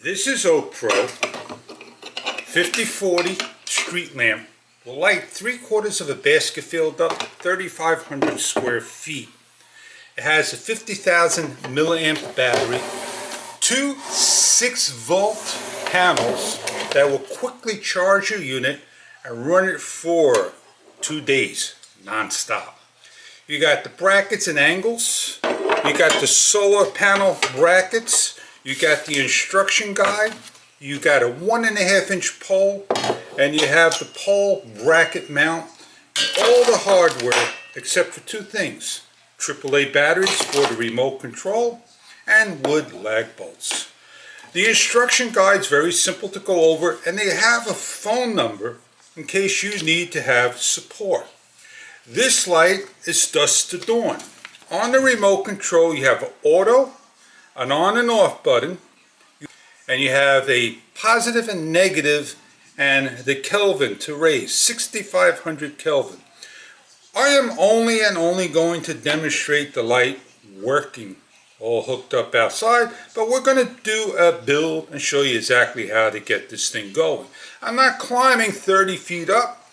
This is OKPRO 5040 street lamp. Will light 3/4 of a basket filled up to 3,500 square feet. It has a 50,000 milliamp battery, two 6-volt panels that will quickly charge your unit and run it for 2 days non-stop. You got the brackets and angles, you got the solar panel brackets, you got the instruction guide, you got a 1.5-inch pole, and you have the pole bracket mount, all the hardware except for two things: AAA batteries for the remote control and wood lag bolts. The instruction guide's very simple to go over, and they have a phone number in case you need to have support. This light is dusk to dawn. On the remote control you have an auto, an on and off button, and you have a positive and negative and the Kelvin to raise, 6,500 Kelvin. I am only going to demonstrate the light working, all hooked up outside, but we're going to do a build and show you exactly how to get this thing going. I'm not climbing 30 feet up,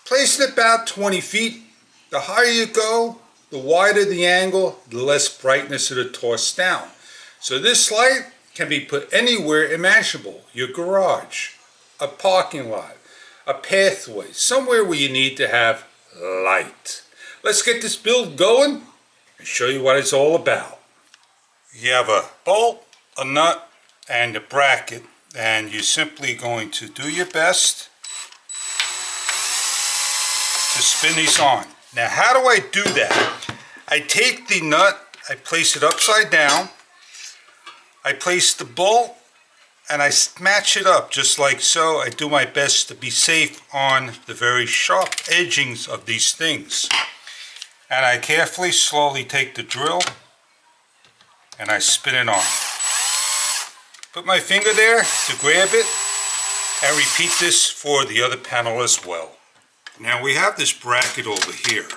placing it about 20 feet. The higher you go, the wider the angle, the less brightness it'll toss down. So this light can be put anywhere imaginable: your garage, a parking lot, a pathway, somewhere where you need to have light. Let's get this build going and show you what it's all about. You have a bolt, a nut, and a bracket, and you're simply going to do your best to spin these on. Now, how do I do that? I take the nut, I place it upside down, I place the bolt, and I match it up just like so. I do my best to be safe on the very sharp edgings of these things. And I carefully, slowly take the drill and I spin it on. Put my finger there to grab it and repeat this for the other panel as well. Now we have this bracket over here,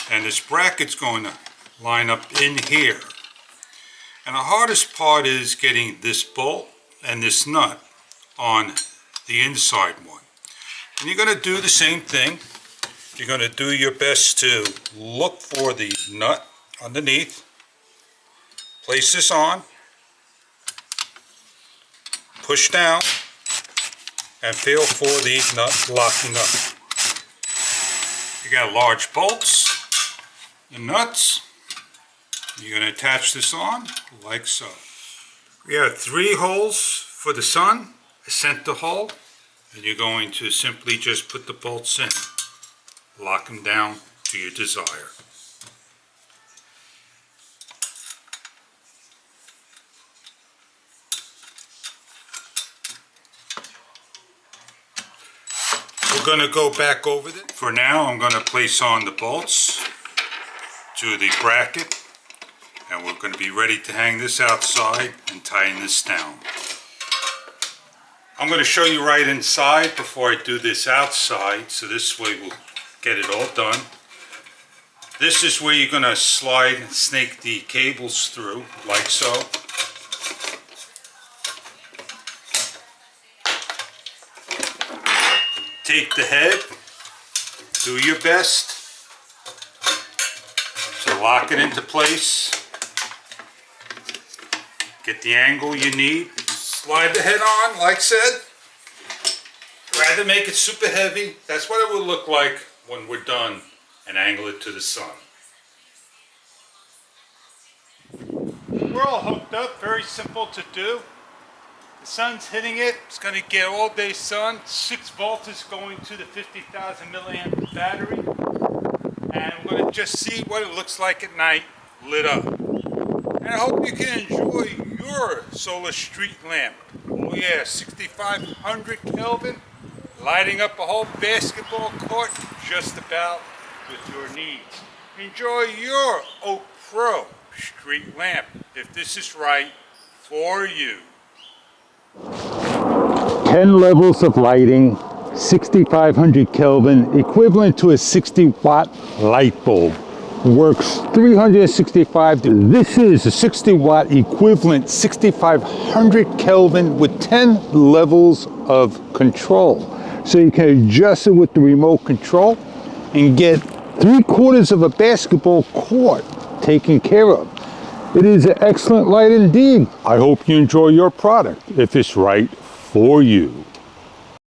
and this bracket's going to line up in here. And the hardest part is getting this bolt and this nut on the inside one. And you're going to do the same thing. You're going to do your best to look for the nut underneath. Place this on. Push down. And feel for the nut locking up. You got large bolts and nuts. You're going to attach this on like so. We have 3 holes for the sun, a center hole, and you're going to simply just put the bolts in. Lock them down to your desire. We're going to go back over this. For now, I'm going to place on the bolts to the bracket, and we're going to be ready to hang this outside and tighten this down. I'm going to show you right inside before I do this outside, so this way we'll get it all done. This is where you're going to slide and snake the cables through, like so. Take the head, do your best to lock it into place. Get the angle you need. Slide the head on, like said. Rather make it super heavy. That's what it will look like when we're done, and angle it to the sun. We're all hooked up, very simple to do. The sun's hitting it, it's going to get all day sun. 6 volts is going to the 50,000 milliamp battery. And we're going to just see what it looks like at night, lit up. And I hope you can enjoy your solar street lamp. Oh yeah, 6,500 Kelvin, lighting up a whole basketball court just about with your needs. Enjoy your OKPRO street lamp, if this is right for you. 10 levels of lighting, 6,500 Kelvin, equivalent to a 60-watt light bulb. works 365 days. This is a 60 watt equivalent, 6500 Kelvin with 10 levels of control. So you can adjust it with the remote control and get 3/4 of a basketball court taken care of. It is an excellent light indeed. I hope you enjoy your product if it's right for you.